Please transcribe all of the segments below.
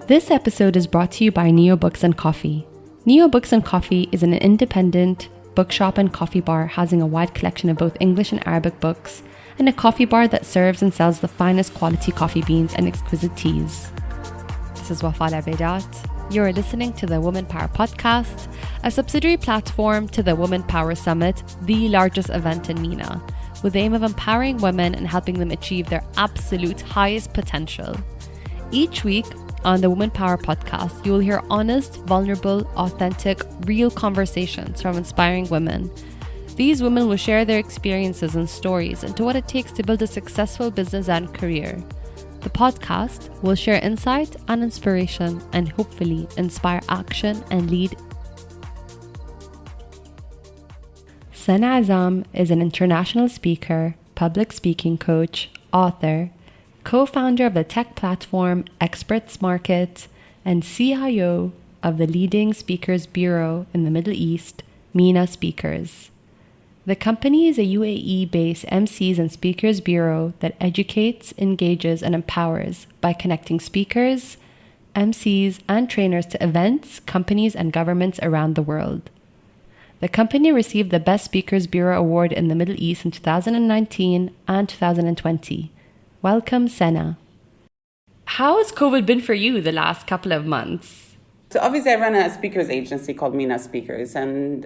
This episode is brought to you by Neo Books and Coffee. Neo Books and Coffee is an independent bookshop and coffee bar housing a wide collection of both English and Arabic books, and a coffee bar that serves and sells the finest quality coffee beans and exquisite teas. This is Wafa Al-Abaidat. You're listening to the Women Power Podcast, a subsidiary platform to the Women Power Summit, the largest event in MENA, with the aim of empowering women and helping them achieve their absolute highest potential. Each week on the Women Power Podcast, you will hear honest, vulnerable, authentic, real conversations from inspiring women. These women will share their experiences and stories into what it takes to build a successful business and career. The podcast will share insight and inspiration and hopefully inspire action and lead. Saana Azzam is an international speaker, public speaking coach, author, co-founder of the tech platform Experts Market, and CIO of the leading speakers bureau in the Middle East, MENA Speakers. The company is a UAE-based MCs and Speakers bureau that educates, engages, and empowers by connecting speakers, MCs, and trainers to events, companies, and governments around the world. The company received the Best Speakers Bureau Award in the Middle East in 2019 and 2020. Welcome, Saana. How has COVID been for you the last couple of months? So obviously I run a speakers agency called MENA Speakers and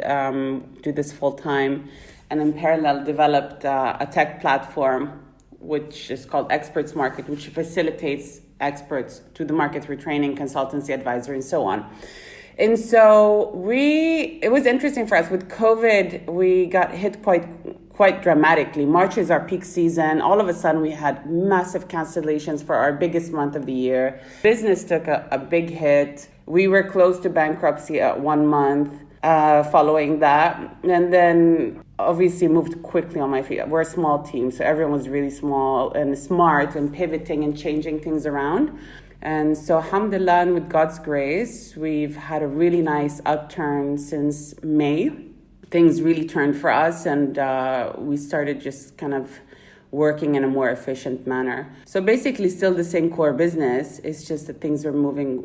do this full time, and in parallel developed a tech platform which is called Experts Market, which facilitates experts to the market through training, consultancy, advisory, and so on. And so it was interesting for us with COVID. We got hit quite dramatically. March is our peak season. All of a sudden, we had massive cancellations for our biggest month of the year. Business took a big hit. We were close to bankruptcy at 1 month following that. And then obviously moved quickly on my feet. We're a small team, so everyone was really small and smart and pivoting and changing things around. And so alhamdulillah, and with God's grace, we've had a really nice upturn since May. Things really turned for us, and we started just kind of working in a more efficient manner. So basically still the same core business, it's just that things are moving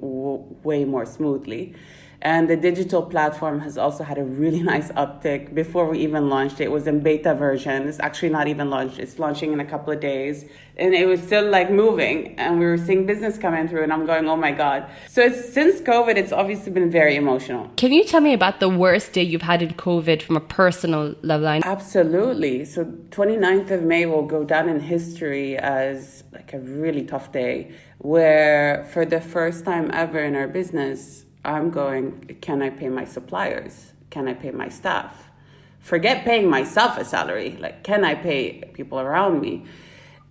way more smoothly. And the digital platform has also had a really nice uptick. Before we even launched it was in beta version. It's actually not even launched. It's launching in a couple of days. And it was still like moving. And we were seeing business coming through and I'm going, oh my God. So since COVID, it's obviously been very emotional. Can you tell me about the worst day you've had in COVID from a personal level? Absolutely. So 29th of May will go down in history as like a really tough day where for the first time ever in our business, I'm going, can I pay my suppliers? Can I pay my staff? Forget paying myself a salary. Like, can I pay people around me?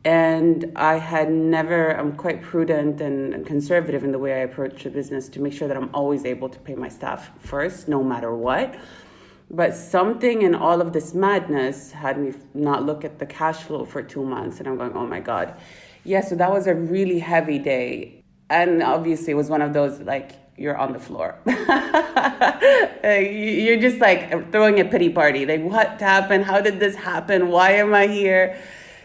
And I'm quite prudent and conservative in the way I approach the business to make sure that I'm always able to pay my staff first, no matter what. But something in all of this madness had me not look at the cash flow for 2 months. And I'm going, oh my God. Yeah, so that was a really heavy day. And obviously it was one of those, like, you're on the floor. You're just like throwing a pity party. Like, what happened? How did this happen? Why am I here?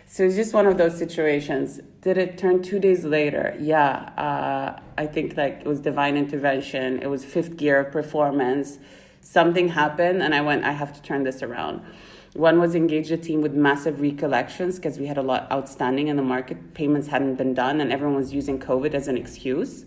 So it's just one of those situations. Did it turn 2 days later? Yeah. I think like it was divine intervention. It was fifth gear of performance. Something happened and I have to turn this around. One was engage a team with massive recollections because we had a lot outstanding in the market. Payments hadn't been done and everyone was using COVID as an excuse.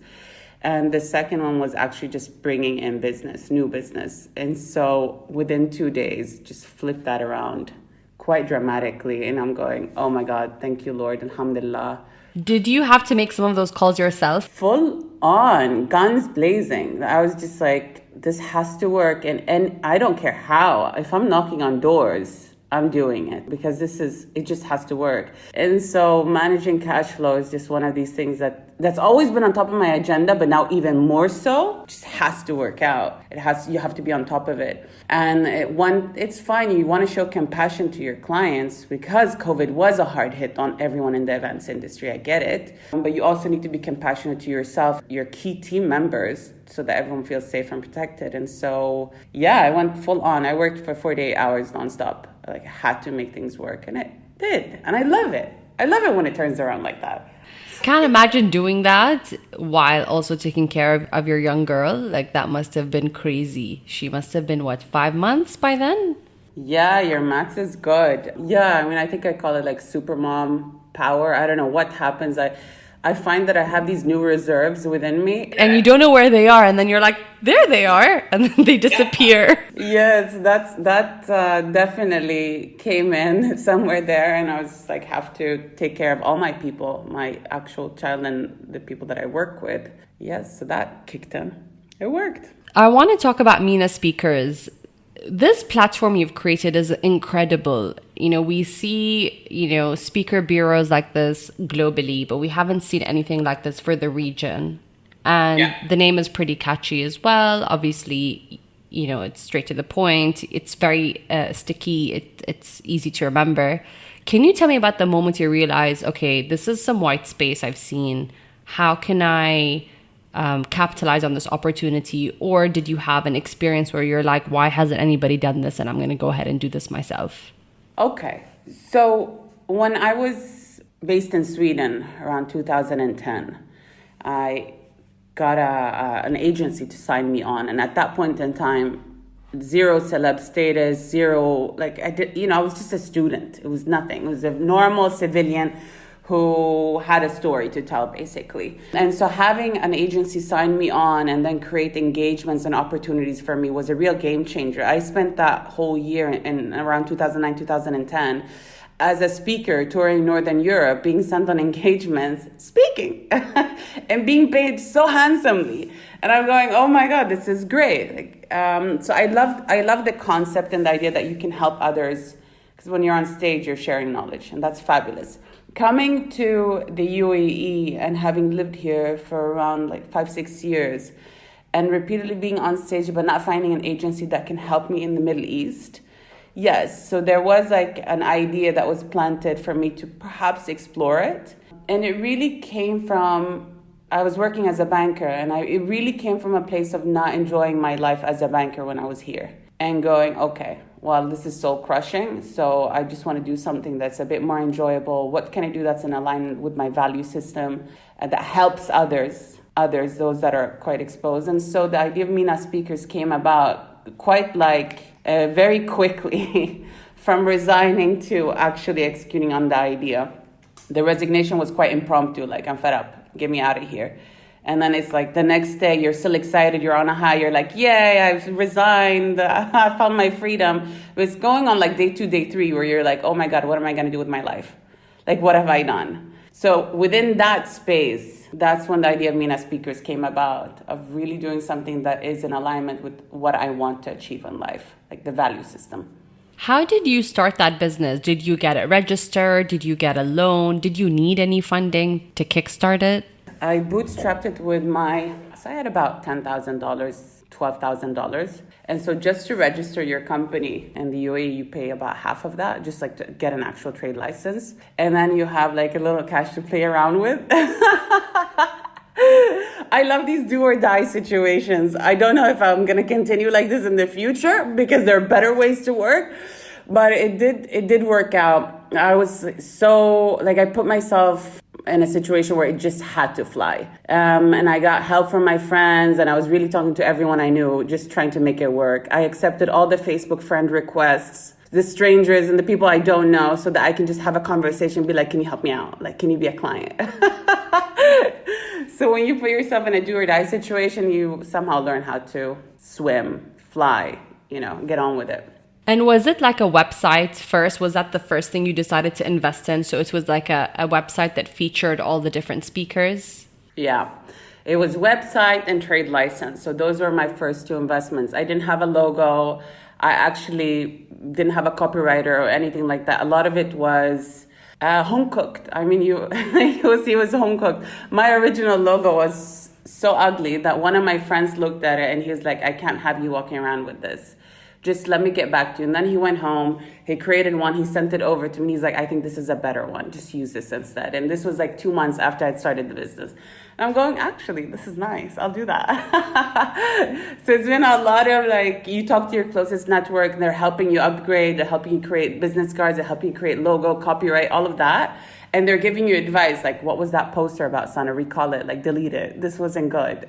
And the second one was actually just bringing in business, new business. And so within 2 days, just flip that around quite dramatically. And I'm going, oh my God, thank you, Lord, alhamdulillah. Did you have to make some of those calls yourself? Full on, guns blazing. I was just like, this has to work. And I don't care how. If I'm knocking on doors, I'm doing it because it just has to work. And so managing cash flow is just one of these things that's always been on top of my agenda, but now even more so, just has to work out. You have to be on top of it. And it's fine. You want to show compassion to your clients because COVID was a hard hit on everyone in the events industry. I get it. But you also need to be compassionate to yourself, your key team members, so that everyone feels safe and protected. And so, yeah, I went full on. I worked for 48 hours nonstop. I had to make things work, and it did. And I love it. I love it when it turns around like that. Can't imagine doing that while also taking care of your young girl. Like, that must have been crazy. She must have been, what, 5 months by then? Yeah, your maths is good. Yeah, I mean, I think I call it like super mom power. I don't know what happens. I find that I have these new reserves within me. And you don't know where they are. And then you're like, there they are. And then they disappear. Yes, that definitely came in somewhere there. And I was like, have to take care of all my people, my actual child and the people that I work with. Yes, so that kicked in. It worked. I want to talk about MENA Speakers. This platform you've created is incredible. You know, we see, speaker bureaus like this globally, but we haven't seen anything like this for the region. And the name is pretty catchy as well. Obviously, it's straight to the point. It's very sticky. It's easy to remember. Can you tell me about the moment you realize, okay, this is some white space I've seen. How can I capitalize on this opportunity? Or did you have an experience where you're like, why hasn't anybody done this, and I'm going to go ahead and do this myself? Okay, so when I was based in Sweden around 2010, I got an agency to sign me on, and at that point in time, zero celeb status, zero, I was just a student. It was nothing. It was a normal civilian who had a story to tell, basically. And so having an agency sign me on and then create engagements and opportunities for me was a real game changer. I spent that whole year in around 2009, 2010 as a speaker touring Northern Europe, being sent on engagements, speaking, and being paid so handsomely. And I'm going, oh my God, this is great. So I love the concept and the idea that you can help others, because when you're on stage, you're sharing knowledge, and that's fabulous. Coming to the UAE and having lived here for around 5-6 years and repeatedly being on stage but not finding an agency that can help me in the Middle East. Yes, so there was an idea that was planted for me to perhaps explore it. And it really came from, I was working as a banker, and it really came from a place of not enjoying my life as a banker when I was here. And going, okay, well, this is soul crushing, so I just want to do something that's a bit more enjoyable. What can I do that's in alignment with my value system and that helps others, those that are quite exposed? And so the idea of MENA Speakers came about quite very quickly from resigning to actually executing on the idea. The resignation was quite impromptu, I'm fed up, get me out of here. And then it's the next day, you're still excited, you're on a high, you're like, yay, I've resigned, I found my freedom. But it's going on day 2, day 3, where you're like, oh my God, what am I going to do with my life? What have I done? So within that space, that's when the idea of MENA Speakers came about, of really doing something that is in alignment with what I want to achieve in life, the value system. How did you start that business? Did you get it registered? Did you get a loan? Did you need any funding to kickstart it? I bootstrapped it with so I had about $10,000, $12,000. And so just to register your company in the UAE, you pay about half of that, just to get an actual trade license. And then you have a little cash to play around with. I love these do or die situations. I don't know if I'm going to continue like this in the future, because there are better ways to work. But it did work out. I was so, I put myself in a situation where it just had to fly. And I got help from my friends, and I was really talking to everyone I knew, just trying to make it work. I accepted all the Facebook friend requests, the strangers and the people I don't know, so that I can just have a conversation and be like, can you help me out? Can you be a client? So when you put yourself in a do or die situation, you somehow learn how to swim, fly, get on with it. And was it a website first? Was that the first thing you decided to invest in? So it was a website that featured all the different speakers? Yeah, it was website and trade license. So those were my first 2 investments. I didn't have a logo. I actually didn't have a copywriter or anything like that. A lot of it was home cooked. I mean, you'll see it was home cooked. My original logo was so ugly that one of my friends looked at it and he was like, I can't have you walking around with this. Just let me get back to you. And then he went home, he created one, he sent it over to me. He's like, I think this is a better one. Just use this instead. And this was 2 months after I'd started the business. And I'm going, actually, this is nice. I'll do that. So it's been a lot of you talk to your closest network, and they're helping you upgrade, they're helping you create business cards, they're helping you create logo, copyright, all of that. And they're giving you advice, like, what was that poster about, Sana? Recall it, like, delete it. This wasn't good.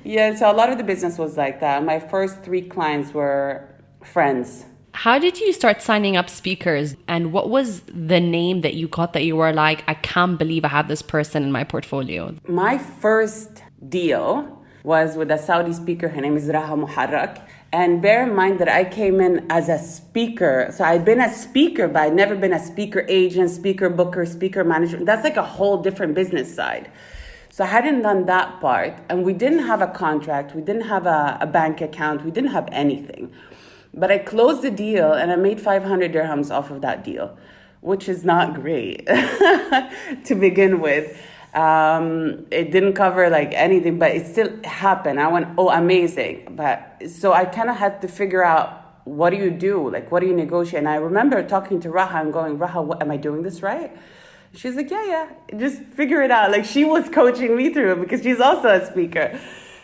Yeah, so a lot of the business was like that. My first 3 clients were friends. How did you start signing up speakers? And what was the name that you got that you were like, I can't believe I have this person in my portfolio? My first deal was with a Saudi speaker. Her name is Raha Muharrak. And bear in mind that I came in as a speaker. So I'd been a speaker, but I'd never been a speaker agent, speaker booker, speaker manager. That's like a whole different business side. So I hadn't done that part. And we didn't have a contract. We didn't have a bank account. We didn't have anything. But I closed the deal and I made 500 dirhams off of that deal, which is not great to begin with. It didn't cover like anything, but it still happened. I went, oh, amazing. But so I kind of had to figure out, what do you do? Like, what do you negotiate? And I remember talking to Raha and going, Raha, what, am I doing this right? She's like, yeah, just figure it out. Like, she was coaching me through it because she's also a speaker.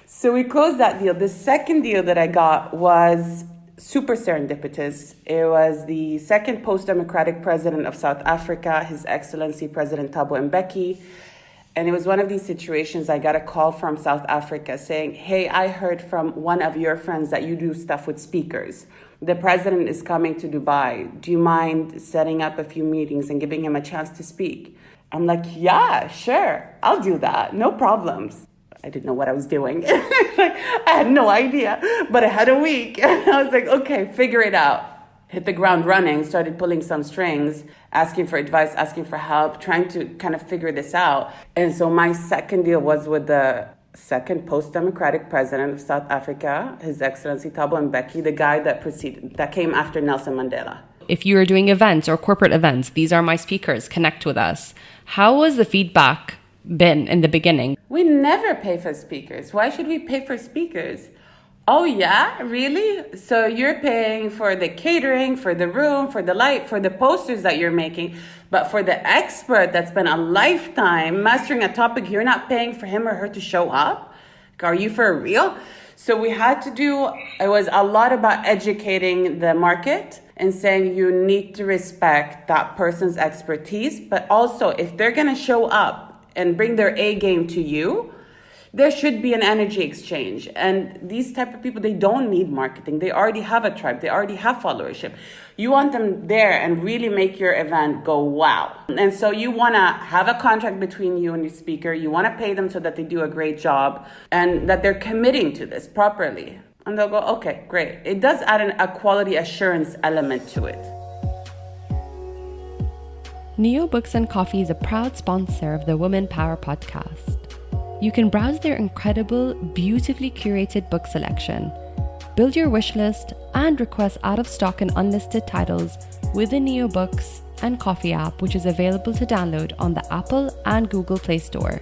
So we closed that deal. The second deal that I got was super serendipitous. It was the second post-democratic president of South Africa, His Excellency President Thabo Mbeki. And it was one of these situations. I got a call from South Africa saying, hey, I heard from one of your friends that you do stuff with speakers. The president is coming to Dubai. Do you mind setting up a few meetings and giving him a chance to speak? I'm like, yeah, sure. I'll do that. No problems. I didn't know what I was doing. I had no idea, but I had a week. I was like, okay, figure it out. Hit the ground running, started pulling some strings, asking for advice, asking for help, trying to kind of figure this out. And so my second deal was with the second post-democratic president of South Africa, His Excellency Thabo Mbeki, the guy that came after Nelson Mandela. If you are doing events or corporate events, these are my speakers, connect with us. How was the feedback been in the beginning? We never pay for speakers. Why should we pay for speakers? Oh yeah, really? So you're paying for the catering, for the room, for the light, for the posters that you're making, but for the expert that spent a lifetime mastering a topic, you're not paying for him or her to show up? Are you for real? So we had to do, it was a lot about educating the market and saying you need to respect that person's expertise, but also if they're gonna show up and bring their A game to you, there should be an energy exchange. And these type of people, they don't need marketing. They already have a tribe. They already have followership. You want them there and really make your event go wow. And so you want to have a contract between you and your speaker. You want to pay them so that they do a great job and that they're committing to this properly. And they'll go, okay, great. It does add a quality assurance element to it. Neo Books and Coffee is a proud sponsor of the Women Power podcast. You can browse their incredible, beautifully curated book selection, build your wish list, and request out-of-stock and unlisted titles with the Neo Books and Coffee app, which is available to download on the Apple and Google Play Store.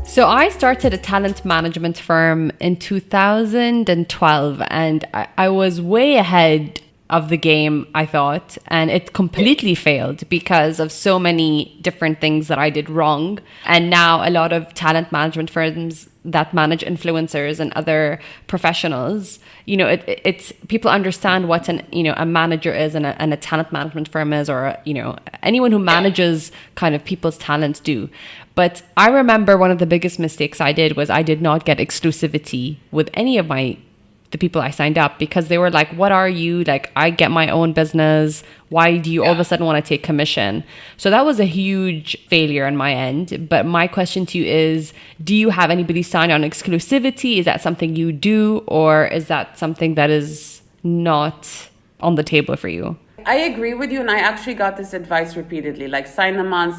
So I started a talent management firm in 2012, and I was way ahead of the game, I thought, and it completely failed because of so many different things that I did wrong. And now a lot of talent management firms that manage influencers and other professionals, you know, it's people understand what a manager is and a talent management firm is, or anyone who manages kind of people's talents do. But I remember one of the biggest mistakes I did was I did not get exclusivity with any of the people I signed up, because they were like, what are you? Like, I get my own business. Why do you all of a sudden want to take commission? So that was a huge failure on my end. But my question to you is, do you have anybody signed on exclusivity? Is that something you do, or is that something that is not on the table for you? I agree with you, and I actually got this advice repeatedly, like sign them on.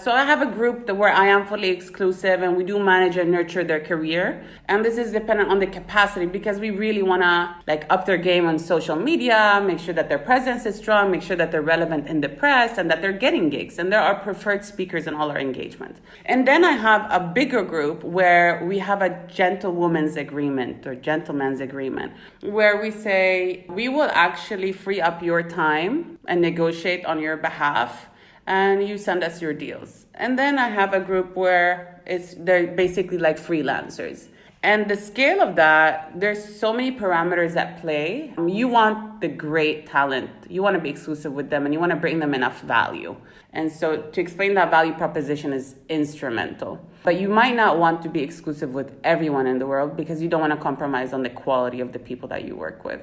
So I have a group where I am fully exclusive, and we do manage and nurture their career. And this is dependent on the capacity, because we really want to up their game on social media, make sure that their presence is strong, make sure that they're relevant in the press, and that they're getting gigs. And there are preferred speakers in all our engagement. And then I have a bigger group where we have a gentlewoman's agreement or gentleman's agreement, where we say we will actually free up your time and negotiate on your behalf, and you send us your deals. And then I have a group where they're basically like freelancers. And the scale of that, there's so many parameters at play. You want the great talent. You want to be exclusive with them and you want to bring them enough value. And so to explain that value proposition is instrumental. But you might not want to be exclusive with everyone in the world because you don't want to compromise on the quality of the people that you work with.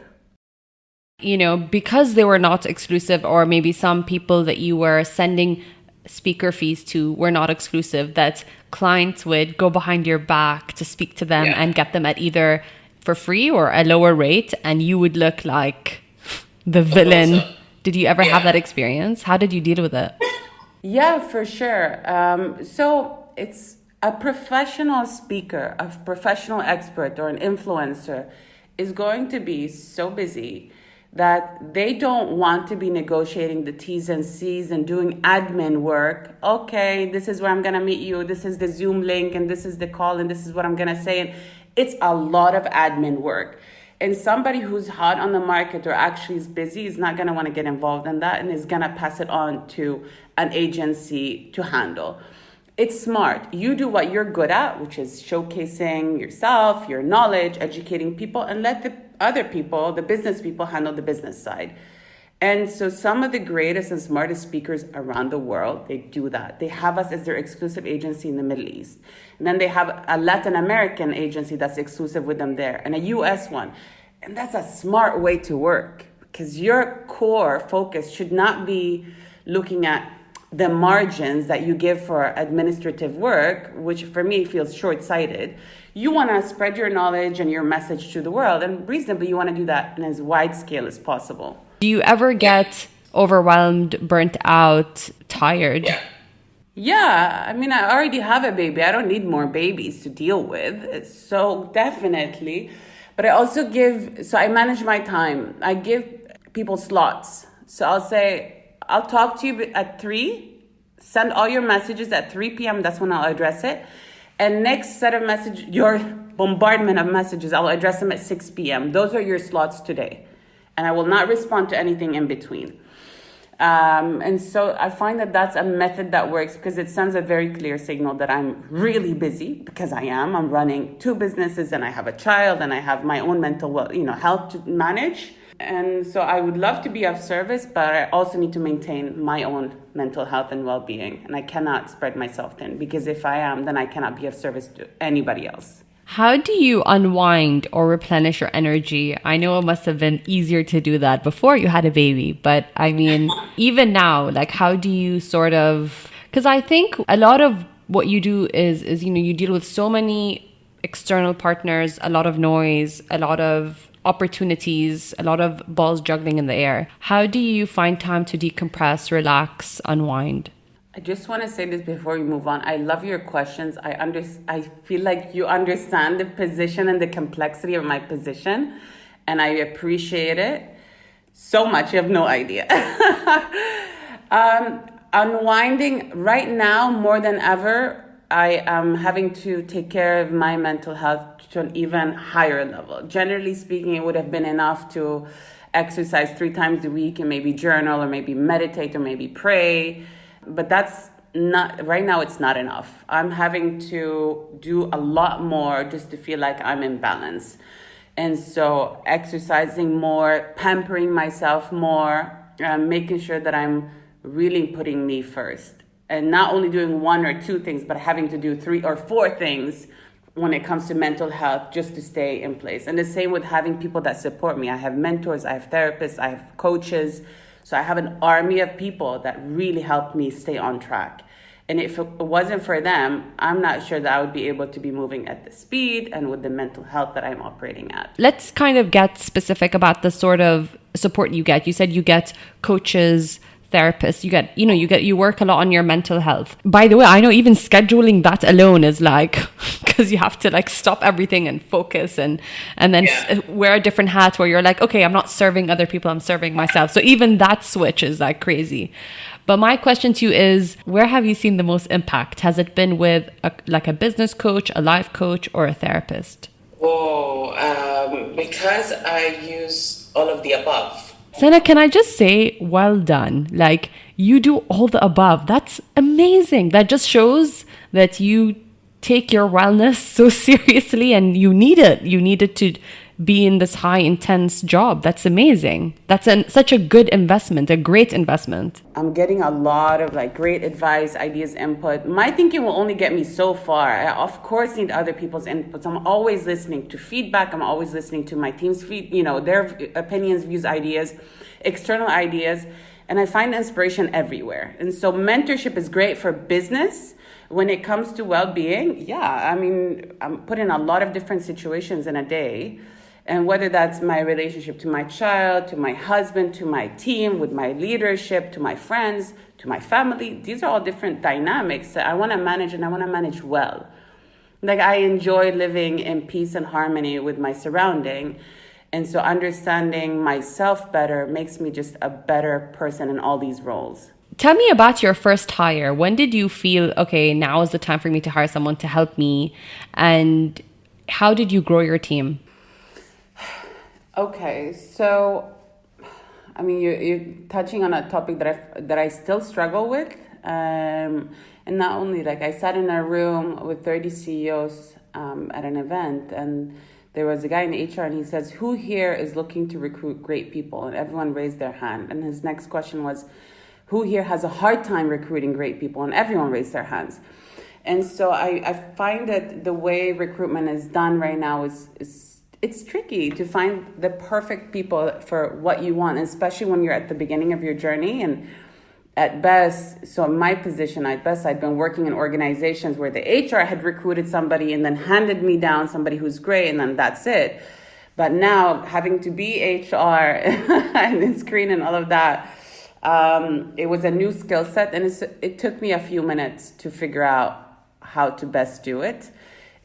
Because they were not exclusive, or maybe some people that you were sending speaker fees to were not exclusive, that clients would go behind your back to speak to them and get them at either for free or a lower rate, and you would look like the villain. Did you ever have that experience? How did you deal with it? Yeah, for sure. So it's a professional speaker, a professional expert or an influencer is going to be so busy that they don't want to be negotiating the T's and C's and doing admin work. Okay, this is where I'm going to meet you. This is the Zoom link and this is the call and this is what I'm going to say. And it's a lot of admin work. And somebody who's hot on the market or actually is busy is not going to want to get involved in that and is going to pass it on to an agency to handle. It's smart. You do what you're good at, which is showcasing yourself, your knowledge, educating people, and let the other people, the business people, handle the business side. And so some of the greatest and smartest speakers around the world, they do that. They have us as their exclusive agency in the Middle East. And then they have a Latin American agency that's exclusive with them there, and a US one. And that's a smart way to work because your core focus should not be looking at the margins that you give for administrative work, which for me feels short-sighted. You want to spread your knowledge and your message to the world, and reasonably you want to do that in as wide scale as possible. Do you ever get overwhelmed, burnt out, tired? Yeah, I mean, I already have a baby. I don't need more babies to deal with. So definitely. But I also I manage my time. I give people slots. So I'll say, I'll talk to you at 3, send all your messages at 3 p.m. That's when I'll address it. And next set of your bombardment of messages, I'll address them at 6 p.m. Those are your slots today. And I will not respond to anything in between. And so I find that that's a method that works because it sends a very clear signal that I'm really busy because I am. I'm running 2 businesses and I have a child and I have my own mental health to manage. And so I would love to be of service, but I also need to maintain my own mental health and well-being. And I cannot spread myself thin because if I am, then I cannot be of service to anybody else. How do you unwind or replenish your energy? I know it must have been easier to do that before you had a baby, but I mean, even now, like how do you because I think a lot of what you do is, you deal with so many external partners, a lot of noise, a lot of opportunities, a lot of balls juggling in the air. How do you find time to decompress, relax, unwind? I just want to say this before we move on. I love your questions. I feel like you understand the position and the complexity of my position, and I appreciate it so much. You have no idea. Unwinding right now more than ever, I am having to take care of my mental health to an even higher level. Generally speaking, it would have been enough to exercise 3 times a week and maybe journal or maybe meditate or maybe pray. But that's not, right now it's not enough. I'm having to do a lot more just to feel like I'm in balance. And so exercising more, pampering myself more, making sure that I'm really putting me first. And not only doing 1 or 2 things, but having to do 3 or 4 things when it comes to mental health just to stay in place. And the same with having people that support me. I have mentors, I have therapists, I have coaches. So I have an army of people that really help me stay on track. And if it wasn't for them, I'm not sure that I would be able to be moving at the speed and with the mental health that I'm operating at. Let's kind of get specific about the sort of support you get. You said you get coaches, therapists, you work a lot on your mental health. By the way, I know even scheduling that alone is like, because you have to like stop everything and focus and then wear a different hat where you're like, okay, I'm not serving other people, I'm serving myself. So even that switch is like crazy. But my question to you is, where have you seen the most impact? Has it been with a business coach, a life coach, or a therapist? Because I use all of the above. Saana, can I just say, well done. Like, you do all the above. That's amazing. That just shows that you take your wellness so seriously, and you need it. You need it to be in this high intense job. That's amazing. That's such a good investment, a great investment. I'm getting a lot of like great advice, ideas, input. My thinking will only get me so far. I of course need other people's inputs. I'm always listening to feedback. I'm always listening to my team's their opinions, views, ideas, external ideas. And I find inspiration everywhere. And so mentorship is great for business. When it comes to well-being, yeah, I mean, I'm put in a lot of different situations in a day. And whether that's my relationship to my child, to my husband, to my team, with my leadership, to my friends, to my family, these are all different dynamics that I want to manage, and I want to manage well. Like, I enjoy living in peace and harmony with my surrounding. And so understanding myself better makes me just a better person in all these roles. Tell me about your first hire. When did you feel, okay, now is the time for me to hire someone to help me? And how did you grow your team? Okay, so, I mean, you're touching on a topic that I still struggle with. And not only, like, I sat in a room with 30 CEOs at an event, and there was a guy in HR, and he says, who here is looking to recruit great people? And everyone raised their hand. And his next question was, who here has a hard time recruiting great people? And everyone raised their hands. And so I find that the way recruitment is done right now is it's tricky to find the perfect people for what you want, especially when you're at the beginning of your journey. And at best, so in my position, at best, I'd been working in organizations where the HR had recruited somebody and then handed me down somebody who's great, and then that's it. But now, having to be HR and then screen and all of that, it was a new skill set, and it took me a few minutes to figure out how to best do it.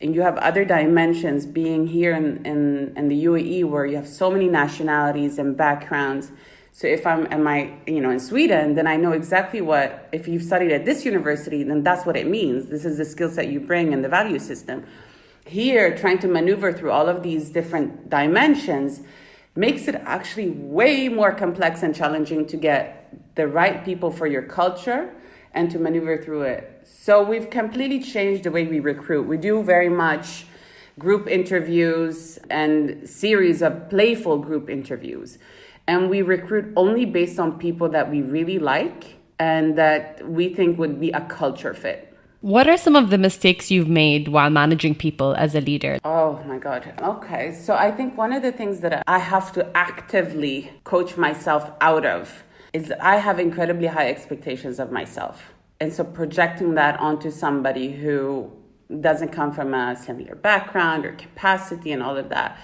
And you have other dimensions being here in the UAE, where you have so many nationalities and backgrounds. So if in Sweden, then I know exactly what, if you've studied at this university, then that's what it means. This is the skill set you bring and the value system. Here, trying to maneuver through all of these different dimensions makes it actually way more complex and challenging to get the right people for your culture and to maneuver through it. So we've completely changed the way we recruit. We do very much group interviews and series of playful group interviews. And we recruit only based on people that we really like and that we think would be a culture fit. What are some of the mistakes you've made while managing people as a leader? Oh my God. Okay. So I think one of the things that I have to actively coach myself out of is that I have incredibly high expectations of myself. And so projecting that onto somebody who doesn't come from a similar background or capacity and all of that.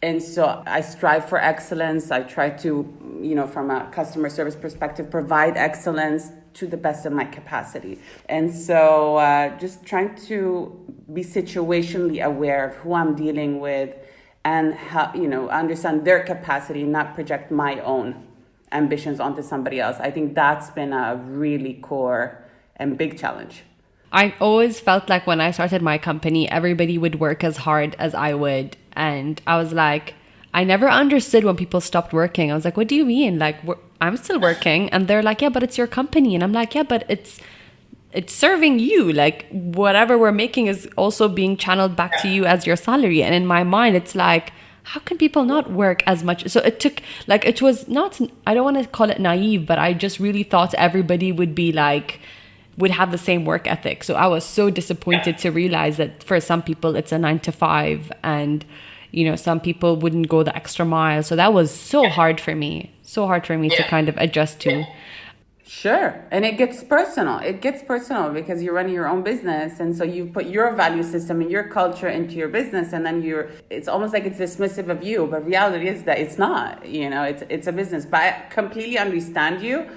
And so I strive for excellence. I try to, from a customer service perspective, provide excellence to the best of my capacity. And so just trying to be situationally aware of who I'm dealing with and how, understand their capacity, not project my own ambitions onto somebody else. I think that's been a really core and big challenge. I always felt like when I started my company, everybody would work as hard as I would. And I was like, I never understood when people stopped working. I was like, what do you mean? Like, I'm still working. And they're like, yeah, but it's your company. And I'm like, yeah, but it's serving you. Like, whatever we're making is also being channeled back to you as your salary. And in my mind, it's like, how can people not work as much? So it took, it was not, I don't want to call it naive, but I just really thought everybody would have the same work ethic. So I was so disappointed to realize that for some people it's a 9 to 5, and some people wouldn't go the extra mile. So that was so hard for me to kind of adjust to. Sure. And it gets personal. Because you're running your own business, and so you put your value system and your culture into your business, and then it's almost like it's dismissive of you, but reality is that it's not. It's a business. But I completely understand you.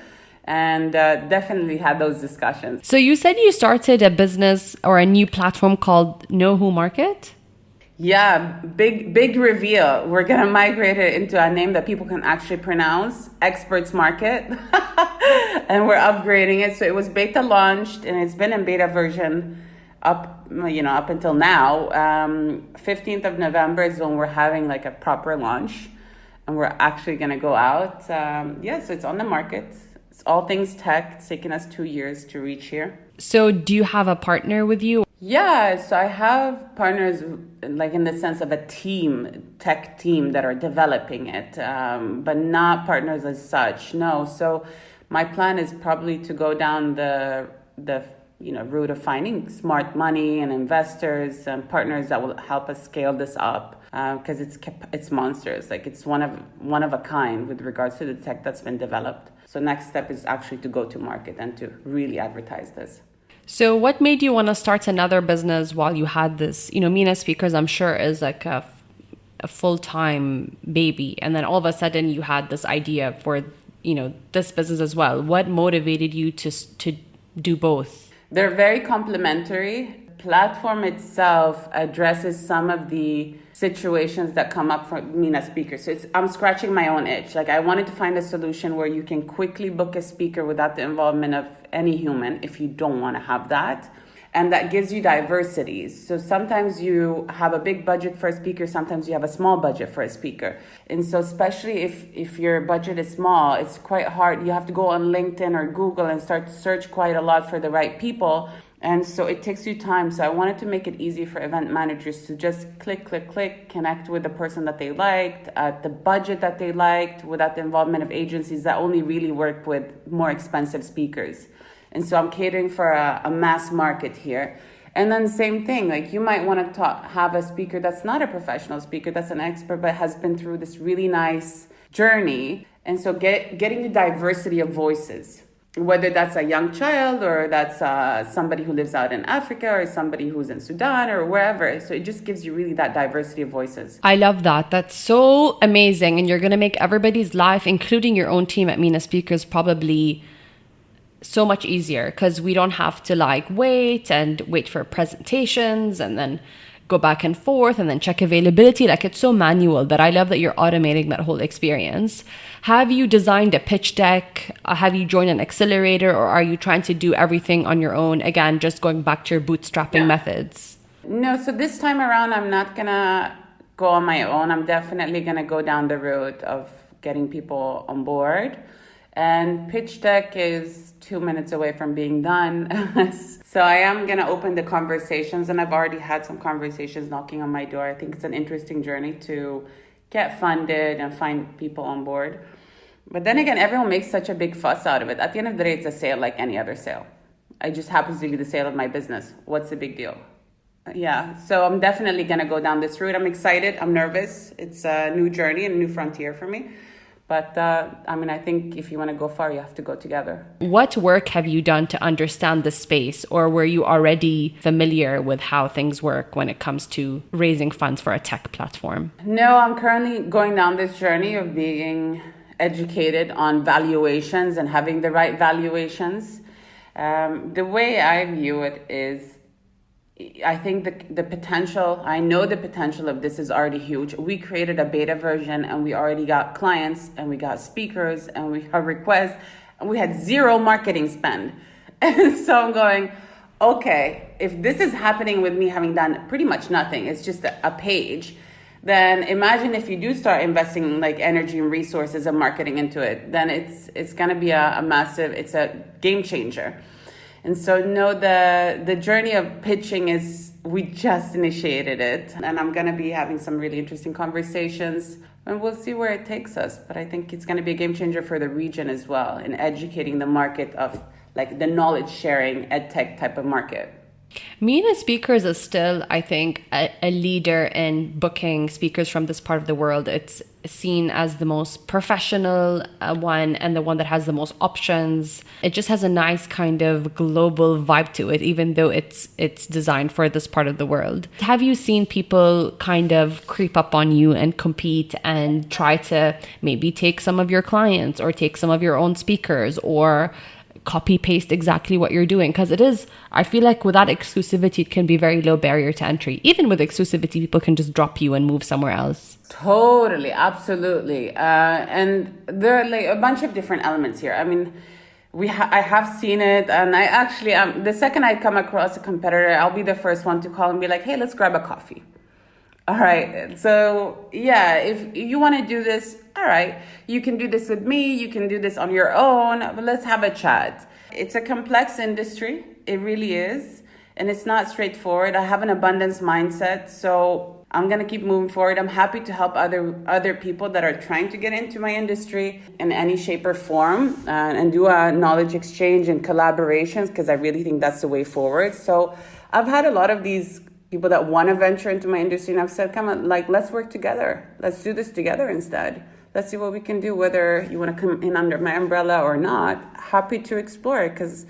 And definitely had those discussions. So you said you started a business or a new platform called Know Who Market? Yeah, big reveal. We're going to migrate it into a name that people can actually pronounce, Experts Market. And we're upgrading it. So it was beta launched, and it's been in beta version up until now. 15th of November is when we're having a proper launch. And we're actually going to go out. So it's on the market. It's all things tech. It's taken us 2 years to reach here. So do you have a partner with you? Yeah, so I have partners like in the sense of a team, tech team that are developing it, but not partners as such. No. So my plan is probably to go down the route of finding smart money and investors and partners that will help us scale this up because it's monsters. Like it's one of a kind with regards to the tech that's been developed. So next step is actually to go to market and to really advertise this. So what made you want to start another business while you had this, MENA Speakers, I'm sure is like a full-time baby. And then all of a sudden you had this idea for, this business as well. What motivated you to do both? They're very complementary. Platform itself addresses some of the situations that come up for MENA speakers. So I'm scratching my own itch. Like I wanted to find a solution where you can quickly book a speaker without the involvement of any human if you don't want to have that. And that gives you diversity. So sometimes you have a big budget for a speaker, sometimes you have a small budget for a speaker. And so especially if your budget is small, it's quite hard. You have to go on LinkedIn or Google and start to search quite a lot for the right people. And so it takes you time. So I wanted to make it easy for event managers to just click, connect with the person that they liked, at the budget that they liked, without the involvement of agencies that only really work with more expensive speakers. And so I'm catering for a mass market here. And then same thing, like you might want to have a speaker that's not a professional speaker, that's an expert, but has been through this really nice journey. And so getting the diversity of voices, whether that's a young child or that's somebody who lives out in Africa or somebody who's in Sudan or wherever. So it just gives you really that diversity of voices. I love that. That's so amazing. And you're going to make everybody's life, including your own team at MENA Speakers, probably so much easier because we don't have to wait for presentations and then go back and forth and then check availability. Like it's so manual, but I love that you're automating that whole experience. Have you designed a pitch deck? Have you joined an accelerator, or are you trying to do everything on your own? Again, just going back to your bootstrapping methods. No, so this time around, I'm not gonna go on my own. I'm definitely gonna go down the route of getting people on board. And pitch deck is 2 minutes away from being done. So I am going to open the conversations, and I've already had some conversations knocking on my door. I think it's an interesting journey to get funded and find people on board. But then again, everyone makes such a big fuss out of it. At the end of the day, it's a sale like any other sale. It just happens to be the sale of my business. What's the big deal? Yeah, so I'm definitely going to go down this route. I'm excited. I'm nervous. It's a new journey and a new frontier for me. But I think if you want to go far, you have to go together. What work have you done to understand the space, or were you already familiar with how things work when it comes to raising funds for a tech platform? No, I'm currently going down this journey of being educated on valuations and having the right valuations. The way I view it is, I think the potential, I know the potential of this is already huge. We created a beta version and we already got clients and we got speakers and we got requests and we had zero marketing spend. And so I'm going, okay, if this is happening with me having done pretty much nothing, it's just a page, then imagine if you do start investing like energy and resources and marketing into it, then it's going to be a massive, it's a game changer. And so no, the journey of pitching is, we just initiated it, and I'm going to be having some really interesting conversations, and we'll see where it takes us. But I think it's going to be a game changer for the region as well, in educating the market of like the knowledge sharing ed tech type of market. MENA Speakers is still, I think, a leader in booking speakers from this part of the world. It's seen as the most professional one and the one that has the most options. It just has a nice kind of global vibe to it, even though it's designed for this part of the world. Have you seen people kind of creep up on you and compete and try to maybe take some of your clients or take some of your own speakers or copy paste exactly what you're doing? Because it is, I feel like without exclusivity, it can be very low barrier to entry. Even with exclusivity, people can just drop you and move somewhere else. Totally, absolutely. And there are like a bunch of different elements here. I mean, I have seen it, and I actually, the second I come across a competitor, I'll be the first one to call and be like, hey, let's grab a coffee. All right. So yeah, if you want to do this, all right, you can do this with me. You can do this on your own, but let's have a chat. It's a complex industry. It really is. and it's not straightforward. I have an abundance mindset, so I'm going to keep moving forward. I'm happy to help other people that are trying to get into my industry in any shape or form, and do a knowledge exchange and collaborations, because I really think that's the way forward. So I've had a lot of these people that want to venture into my industry, and I've said, come on, like, let's work together. Let's do this together instead. Let's see what we can do, whether you want to come in under my umbrella or not. Happy to explore it, because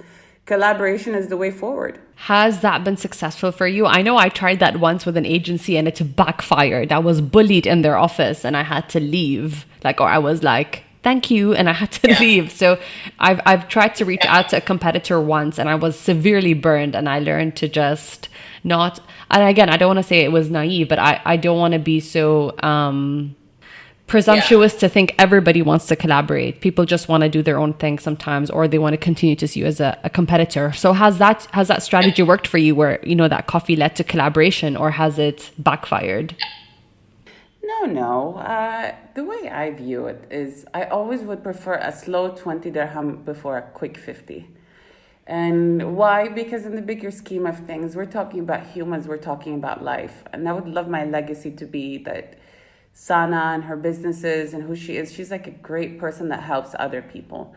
collaboration is the way forward. Has that been successful for you? I know I tried that once with an agency and it backfired. I was bullied in their office and I had to leave. Or I was like, thank you, and I had to leave. So I've tried to reach out to a competitor once and I was severely burned, and I learned to just not. And again, I don't want to say it was naive, but I don't want to be so presumptuous to think everybody wants to collaborate. People just want to do their own thing sometimes, or they want to continue to see you as a competitor. So has that strategy worked for you, where that coffee led to collaboration, or has it backfired? No. The way I view it is, I always would prefer a slow 20 dirham before a quick 50. And why? Because in the bigger scheme of things, we're talking about humans, we're talking about life. And I would love my legacy to be that Saana and her businesses and who she is, she's like a great person that helps other people.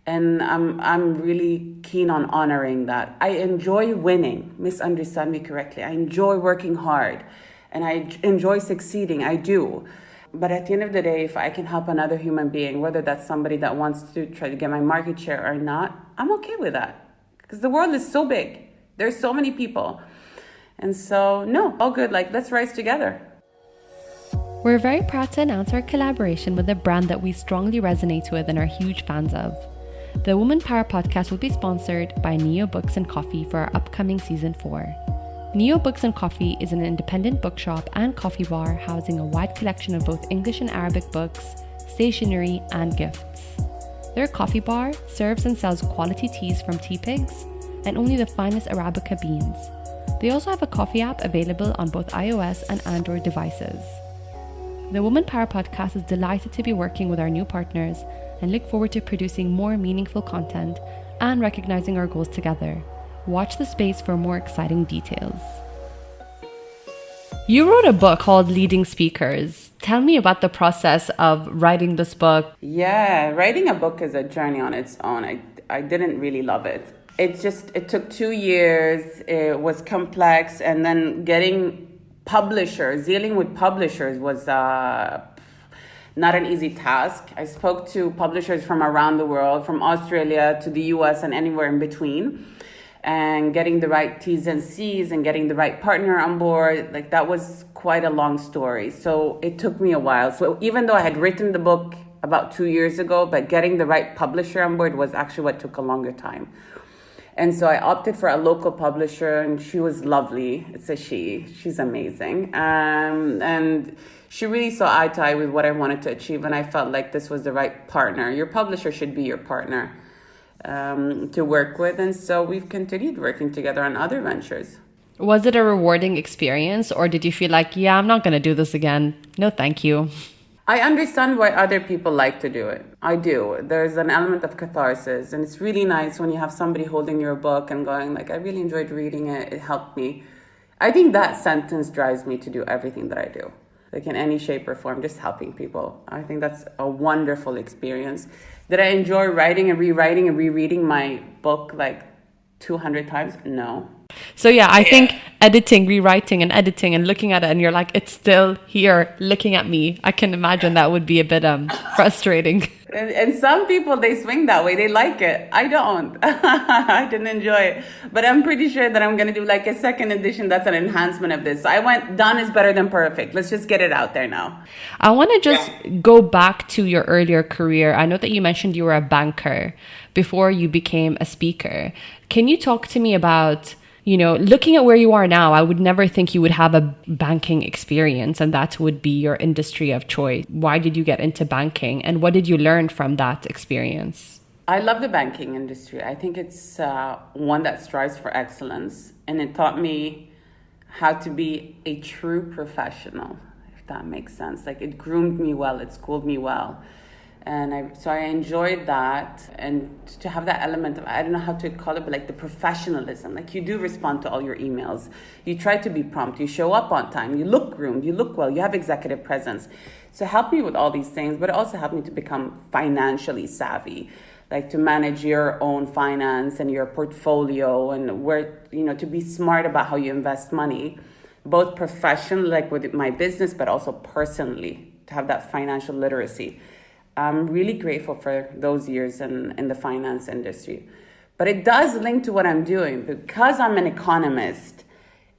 And I'm really keen on honoring that. I enjoy winning, misunderstand me correctly. I enjoy working hard and I enjoy succeeding, I do. But at the end of the day, if I can help another human being, whether that's somebody that wants to try to get my market share or not, I'm okay with that. Because the world is so big. There's so many people. And so, no, all good. Let's rise together. We're very proud to announce our collaboration with a brand that we strongly resonate with and are huge fans of. The Woman Power podcast will be sponsored by Neo Books and Coffee for our upcoming season 4. Neo Books and Coffee is an independent bookshop and coffee bar housing a wide collection of both English and Arabic books, stationery, and gifts. Their coffee bar serves and sells quality teas from tea pigs and only the finest Arabica beans. They also have a coffee app available on both iOS and Android devices. The Woman Power podcast is delighted to be working with our new partners and look forward to producing more meaningful content and recognizing our goals together. Watch the space for more exciting details. You wrote a book called Leading Speakers. Tell me about the process of writing this book. Yeah, writing a book is a journey on its own. I didn't really love it. It took 2 years. It was complex, and then dealing with publishers was not an easy task. I spoke to publishers from around the world, from Australia to the US and anywhere in between. And getting the right T's and C's and getting the right partner on board, that was quite a long story. So it took me a while. So even though I had written the book about 2 years ago, but getting the right publisher on board was actually what took a longer time. And so I opted for a local publisher, and she was lovely. It's a she. She's amazing. And she really saw eye to eye with what I wanted to achieve, and I felt like this was the right partner. Your publisher should be your partner to work with. And so we've continued working together on other ventures. Was it a rewarding experience, or did you feel like, yeah, I'm not going to do this again? No, thank you. I understand why other people like to do it. I do. There's an element of catharsis, and it's really nice when you have somebody holding your book and going I really enjoyed reading it. It helped me. I think that sentence drives me to do everything that I do. In any shape or form, just helping people. I think that's a wonderful experience. Did I enjoy writing and rewriting and rereading my book 200 times? No. So yeah, I think editing, rewriting and editing and looking at it and you're like, it's still here looking at me. I can imagine that would be a bit frustrating. And some people, they swing that way. They like it. I don't. I didn't enjoy it. But I'm pretty sure that I'm going to do a second edition that's an enhancement of this. I went, done is better than perfect. Let's just get it out there now. I want to just go back to your earlier career. I know that you mentioned you were a banker before you became a speaker. Can you talk to me about, looking at where you are now, I would never think you would have a banking experience and that would be your industry of choice. Why did you get into banking and what did you learn from that experience? I love the banking industry. I think it's one that strives for excellence, and it taught me how to be a true professional, if that makes sense. It groomed me well, it schooled me well. So I enjoyed that, and to have that element of, I don't know how to call it, but like the professionalism. Like you do respond to all your emails. You try to be prompt. You show up on time. You look groomed. You look well. You have executive presence. So help me with all these things, but it also helped me to become financially savvy, like to manage your own finance and your portfolio, and where, to be smart about how you invest money, both professionally, like with my business, but also personally, to have that financial literacy. I'm really grateful for those years in the finance industry. But it does link to what I'm doing. Because I'm an economist,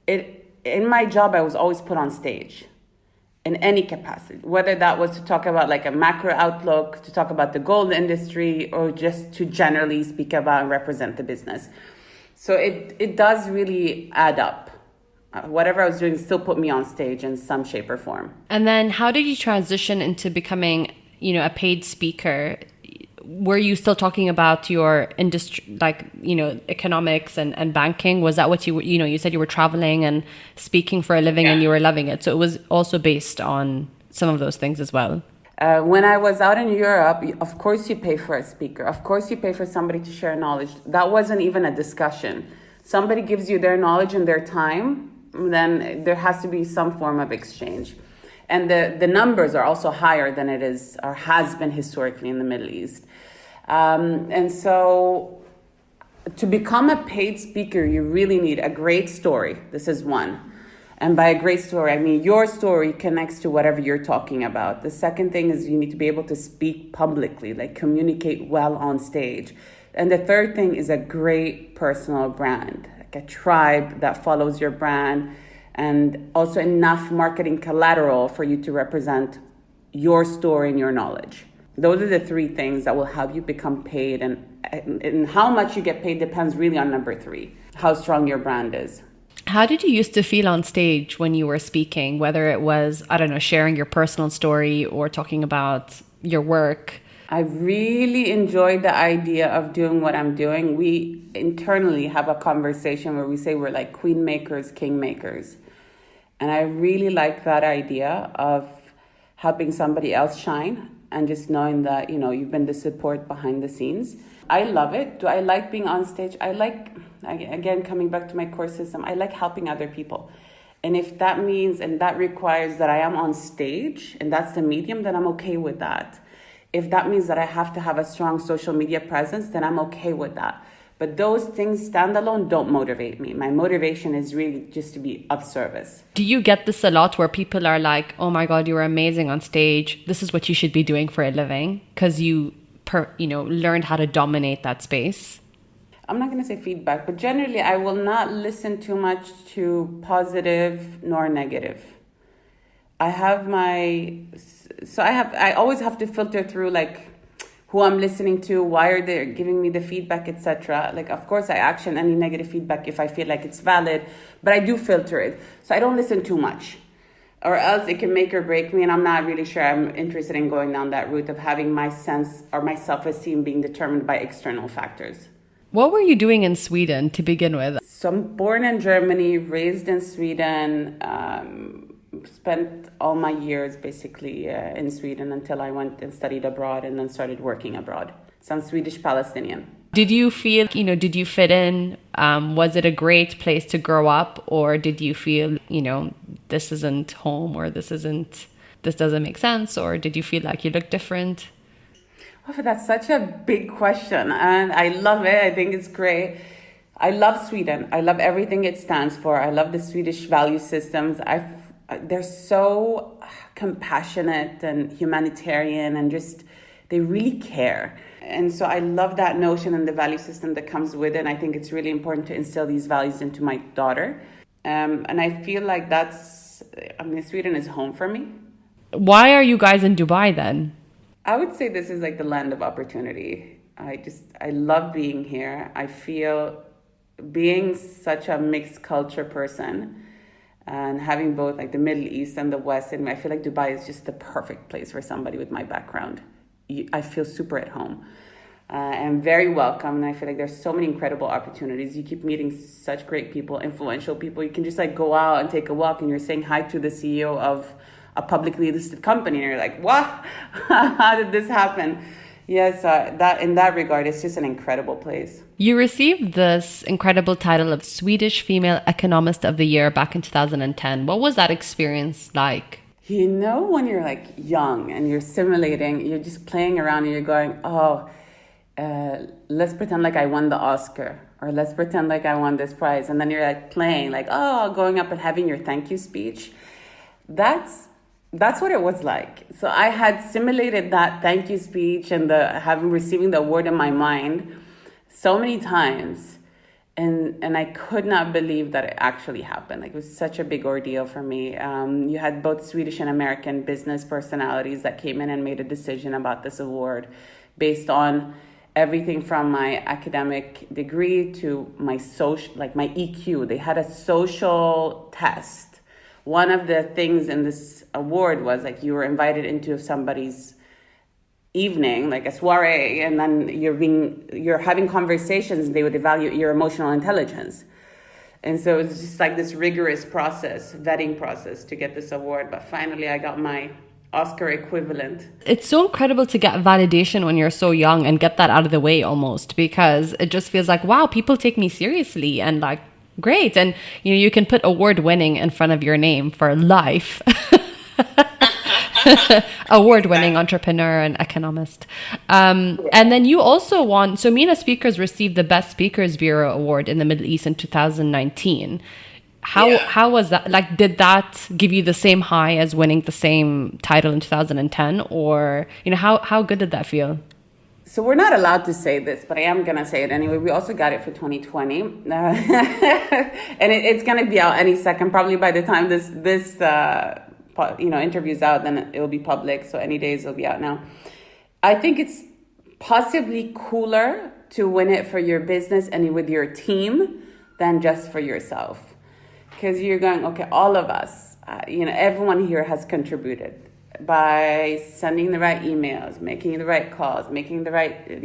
in my job, I was always put on stage in any capacity, whether that was to talk about like a macro outlook, to talk about the gold industry, or just to generally speak about and represent the business. So it does really add up. Whatever I was doing still put me on stage in some shape or form. And then how did you transition into becoming a paid speaker? Were you still talking about your industry, like, economics and banking? Was that what you said you were traveling and speaking for a living and you were loving it. So it was also based on some of those things as well. When I was out in Europe, of course you pay for a speaker. Of course you pay for somebody to share knowledge. That wasn't even a discussion. Somebody gives you their knowledge and their time, then there has to be some form of exchange. And the numbers are also higher than it is or has been historically in the Middle East. And so to become a paid speaker, you really need a great story. This is one. And by a great story, I mean your story connects to whatever you're talking about. The second thing is you need to be able to speak publicly, like communicate well on stage. And the third thing is a great personal brand, like a tribe that follows your brand, and also enough marketing collateral for you to represent your story and your knowledge. Those are the three things that will help you become paid, and how much you get paid depends really on number three, how strong your brand is. How did you used to feel on stage when you were speaking, whether it was, sharing your personal story or talking about your work? I really enjoyed the idea of doing what I'm doing. We internally have a conversation where we say we're like queen makers, king makers. And I really like that idea of helping somebody else shine and just knowing that, you've been the support behind the scenes. I love it. Do I like being on stage? I like, again, coming back to my core system, I like helping other people. And if that means, and that requires that I am on stage and that's the medium, then I'm okay with that. If that means that I have to have a strong social media presence, then I'm okay with that. But those things standalone don't motivate me. My motivation is really just to be of service. Do you get this a lot where people are like, oh my God, you were amazing on stage. This is what you should be doing for a living because you learned how to dominate that space? I'm not going to say feedback, but generally I will not listen too much to positive nor negative. I always have to filter through like who I'm listening to, why are they giving me the feedback, etc. Like, of course, I action any negative feedback if I feel like it's valid, but I do filter it. So I don't listen too much, or else it can make or break me, and I'm not really sure I'm interested in going down that route of having my sense or my self-esteem being determined by external factors. What were you doing in Sweden to begin with? So I'm born in Germany, raised in Sweden, spent all my years basically in Sweden until I went and studied abroad and then started working abroad. So I'm Swedish Palestinian. Did you feel, did you fit in? Was it a great place to grow up, or did you feel, this isn't home, or this doesn't make sense, or did you feel like you looked different? Oh, that's such a big question, and I love it. I think it's great. I love Sweden. I love everything it stands for. I love the Swedish value systems. They're so compassionate and humanitarian, and just they really care. And so I love that notion and the value system that comes with it. And I think it's really important to instill these values into my daughter. And I feel like Sweden is home for me. Why are you guys in Dubai then? I would say this is like the land of opportunity. I love being here. I feel being such a mixed culture person and having both like the Middle East and the West, and I feel like Dubai is just the perfect place for somebody with my background. I feel super at home. I'm very welcome, and I feel like there's so many incredible opportunities. You keep meeting such great people, influential people. You can just like go out and take a walk, and you're saying hi to the CEO of a publicly listed company. And you're like, what? How did this happen? Yes, that in that regard, it's just an incredible place. You received this incredible title of Swedish Female Economist of the Year back in 2010. What was that experience like? You know, when you're like young and you're simulating, you're just playing around and you're going, oh, let's pretend like I won the Oscar, or let's pretend like I won this prize. And then you're like playing like, oh, going up and having your thank you speech. That's what it was like. So I had simulated that thank you speech and receiving the award in my mind so many times. And I could not believe that it actually happened. Like, it was such a big ordeal for me. You had both Swedish and American business personalities that came in and made a decision about this award based on everything from my academic degree to my my EQ. They had a social test. One of the things in this award was like you were invited into somebody's evening, like a soiree, and then you're having conversations, and they would evaluate your emotional intelligence. And so it's just like this rigorous vetting process to get this award. But finally I got my Oscar equivalent. It's so incredible to get validation when you're so young and get that out of the way almost, because it just feels like, wow, people take me seriously, and like, great. And you can put award winning in front of your name for life. Award-winning entrepreneur and economist. And then you also won, so MENA Speakers received the Best Speakers Bureau Award in the Middle East in 2019. How was that? Like, did that give you the same high as winning the same title in 2010? Or, how good did that feel? So we're not allowed to say this, but I am going to say it anyway. We also got it for 2020. And it's going to be out any second. Probably by the time this interview's out, then it'll be public. So any days it'll be out now. I think it's possibly cooler to win it for your business and with your team than just for yourself. Because you're going, okay, all of us, everyone here has contributed by sending the right emails, making the right calls, making the right,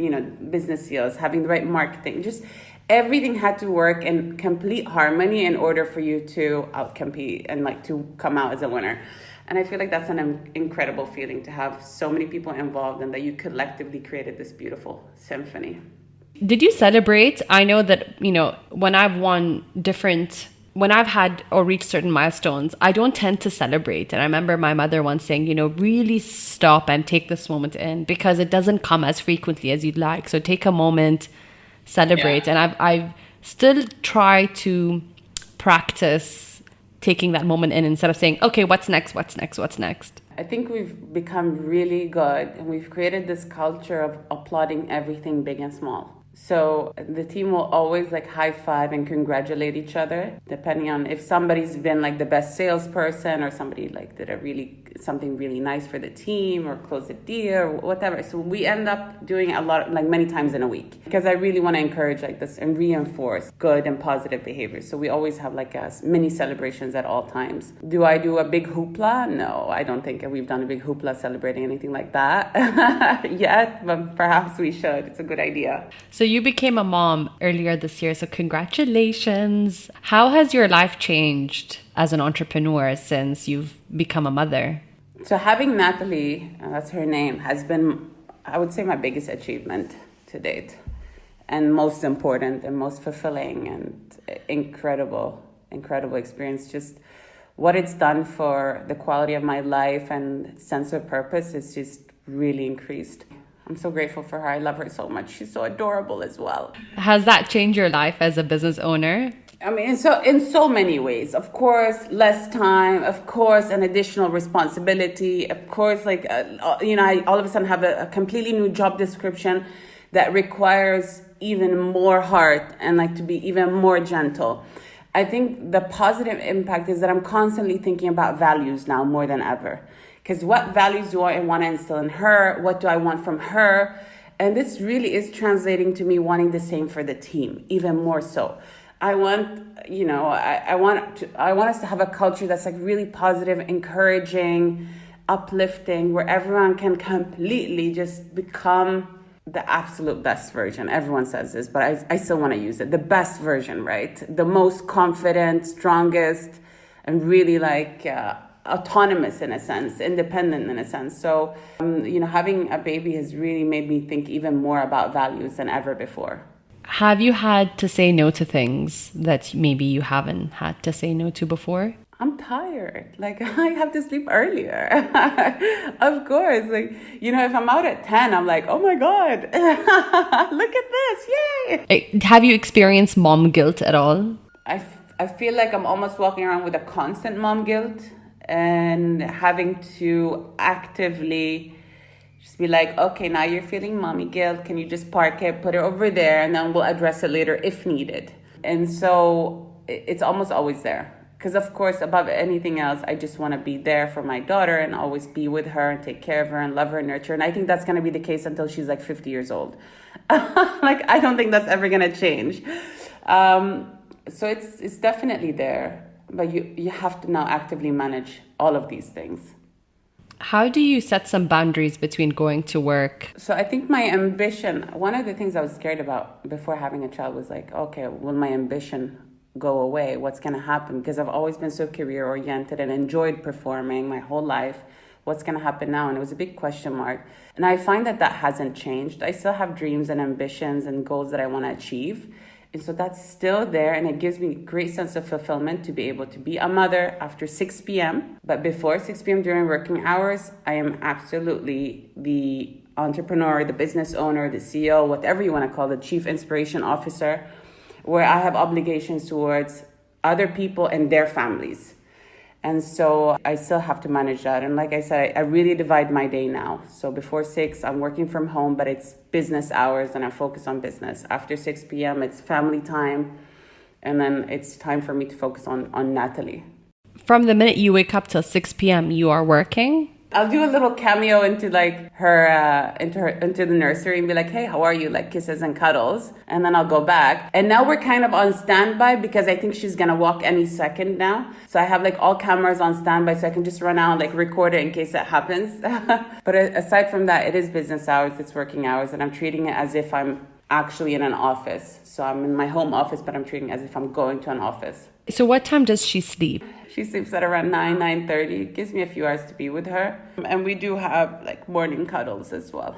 business deals, having the right marketing. Just everything had to work in complete harmony in order for you to outcompete and like to come out as a winner. And I feel like that's an incredible feeling to have so many people involved and that you collectively created this beautiful symphony. Did you celebrate? I know that, when I've had or reached certain milestones, I don't tend to celebrate. And I remember my mother once saying, really stop and take this moment in, because it doesn't come as frequently as you'd like. So take a moment, celebrate. Yeah. And I've still tried to practice taking that moment in instead of saying, okay, what's next? I think we've become really good, and we've created this culture of applauding everything big and small. So the team will always like high five and congratulate each other, depending on if somebody's been like the best salesperson or somebody like did something really nice for the team or closed a deal or whatever. So we end up doing a lot, like many times in a week, because I really want to encourage like this and reinforce good and positive behavior. So we always have like mini celebrations at all times. Do I do a big hoopla? No, I don't think we've done a big hoopla celebrating anything like that yet, but perhaps we should. It's a good idea. So you became a mom earlier this year, so congratulations. How has your life changed as an entrepreneur since you've become a mother? So having Natalie, that's her name, has been, I would say, my biggest achievement to date, and most important and most fulfilling and incredible experience. Just what it's done for the quality of my life and sense of purpose is just really increased. I'm so grateful for her. I love her so much. She's so adorable as well. Has that changed your life as a business owner? I mean, in so many ways. Of course, less time. Of course, an additional responsibility. Of course, I all of a sudden have a completely new job description that requires even more heart and like to be even more gentle. I think the positive impact is that I'm constantly thinking about values now more than ever. Because what values do I want to instill in her? What do I want from her? And this really is translating to me wanting the same for the team, even more so. I want us to have a culture that's like really positive, encouraging, uplifting, where everyone can completely just become the absolute best version. Everyone says this, but I still want to use it. The best version, right? The most confident, strongest, and really autonomous in a sense, independent in a sense. So, having a baby has really made me think even more about values than ever before. Have you had to say no to things that maybe you haven't had to say no to before? I'm tired. Like, I have to sleep earlier. Of course. Like, if I'm out at 10, I'm like, oh my God, look at this. Yay. Have you experienced mom guilt at all? I feel like I'm almost walking around with a constant mom guilt and having to actively just be like, okay, now you're feeling mommy guilt. Can you just park it, put it over there, and then we'll address it later if needed. And so it's almost always there. Because, of course, above anything else, I just want to be there for my daughter and always be with her and take care of her and love her and nurture. And I think that's going to be the case until she's like 50 years old. Like, I don't think that's ever going to change. So it's definitely there. But you have to now actively manage all of these things. How do you set some boundaries between going to work? So I think my ambition, one of the things I was scared about before having a child was like, okay, will my ambition go away? What's going to happen? Because I've always been so career oriented and enjoyed performing my whole life. What's going to happen now? And it was a big question mark. And I find that hasn't changed. I still have dreams and ambitions and goals that I want to achieve. And so that's still there. And it gives me a great sense of fulfillment to be able to be a mother after 6 p.m. But before 6 p.m. during working hours, I am absolutely the entrepreneur, the business owner, the CEO, whatever you want to call it, chief inspiration officer, where I have obligations towards other people and their families. And so I still have to manage that. And like I said, I really divide my day now. So before 6, I'm working from home, but it's business hours and I focus on business. After 6 p.m., it's family time. And then it's time for me to focus on Natalie. From the minute you wake up till 6 p.m., you are working? I'll do a little cameo into like into the nursery and be like, hey, how are you? Like kisses and cuddles. And then I'll go back. And now we're kind of on standby because I think she's going to walk any second now. So I have like all cameras on standby so I can just run out and like record it in case that happens. But aside from that, it is business hours, it's working hours. And I'm treating it as if I'm actually in an office. So I'm in my home office, but I'm treating it as if I'm going to an office. So what time does she sleep? She sleeps at around 9:30. It gives me a few hours to be with her. And we do have like morning cuddles as well.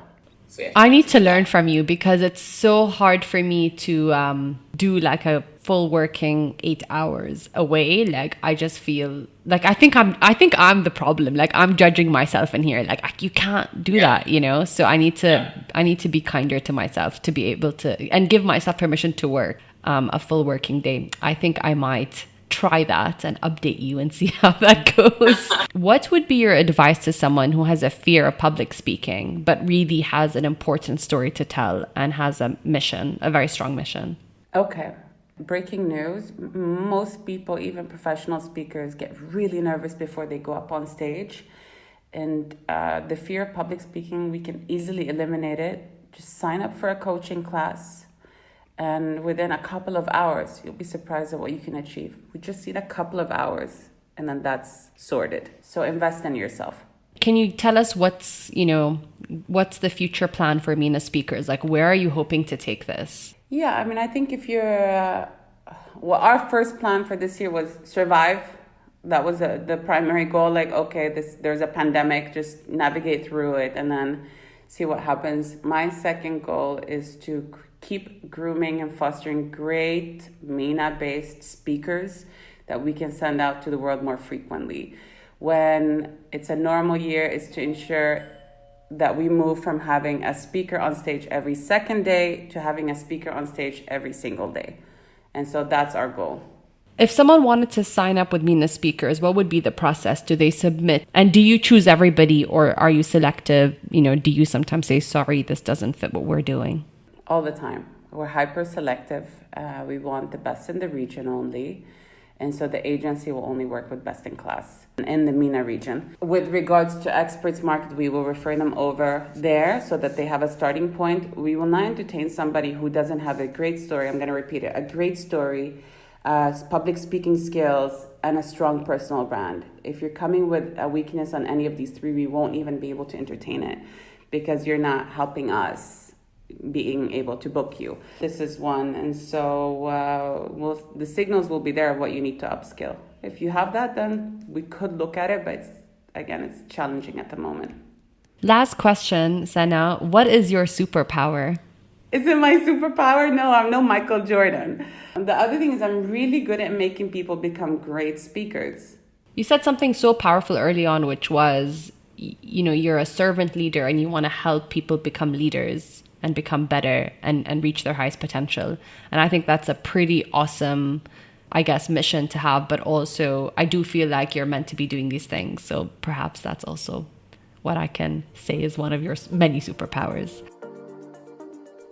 So, yeah. I need to learn from you because it's so hard for me to do like a full working 8 hours away. Like I just feel like I think I'm the problem. Like I'm judging myself in here. Like you can't do that, you know? So I need to be kinder to myself to be able to and give myself permission to work a full working day. I think I might try that and update you and see how that goes. What would be your advice to someone who has a fear of public speaking, but really has an important story to tell and has a mission, a very strong mission? Okay. Breaking news. Most people, even professional speakers, get really nervous before they go up on stage. And the fear of public speaking, we can easily eliminate it. Just sign up for a coaching class. And within a couple of hours, you'll be surprised at what you can achieve. We just need a couple of hours and then that's sorted. So invest in yourself. Can you tell us what's the future plan for MENA Speakers? Like, where are you hoping to take this? Yeah, I mean, I think if you're... our first plan for this year was survive. That was the primary goal. Like, okay, there's a pandemic, just navigate through it and then see what happens. My second goal is to keep grooming and fostering great MENA-based speakers that we can send out to the world more frequently. When it's a normal year, is to ensure that we move from having a speaker on stage every second day to having a speaker on stage every single day. And so that's our goal. If someone wanted to sign up with MENA Speakers, what would be the process? Do they submit? And do you choose everybody or are you selective? You know, do you sometimes say, sorry, this doesn't fit what we're doing? All the time. We're hyper selective. We want the best in the region only. And so the agency will only work with best in class in the MENA region. With regards to experts market, we will refer them over there so that they have a starting point. We will not entertain somebody who doesn't have a great story. I'm going to repeat it. A great story, public speaking skills, and a strong personal brand. If you're coming with a weakness on any of these three, we won't even be able to entertain it because you're not helping us being able to book you. This is one. And so the signals will be there of what you need to upskill. If you have that, then we could look at it, but it's challenging at the moment. Last question, Saana. What is your superpower? Is it my superpower? No, I'm no Michael Jordan. The other thing is I'm really good at making people become great speakers. You said something so powerful early on, which was, you're a servant leader and you want to help people become leaders and become better and reach their highest potential. And I think that's a pretty awesome, mission to have. But also, I do feel like you're meant to be doing these things. So perhaps that's also what I can say is one of your many superpowers.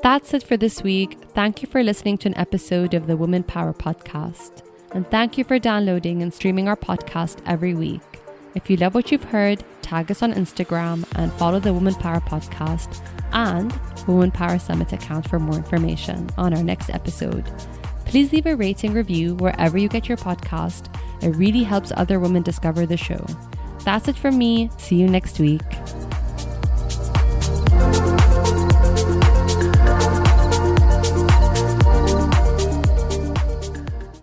That's it for this week. Thank you for listening to an episode of the Woman Power Podcast. And thank you for downloading and streaming our podcast every week. If you love what you've heard, tag us on Instagram and follow the Woman Power Podcast and Woman Power Summit account for more information on our next episode. Please leave a rating review wherever you get your podcast. It really helps other women discover the show. That's it from me. See you next week.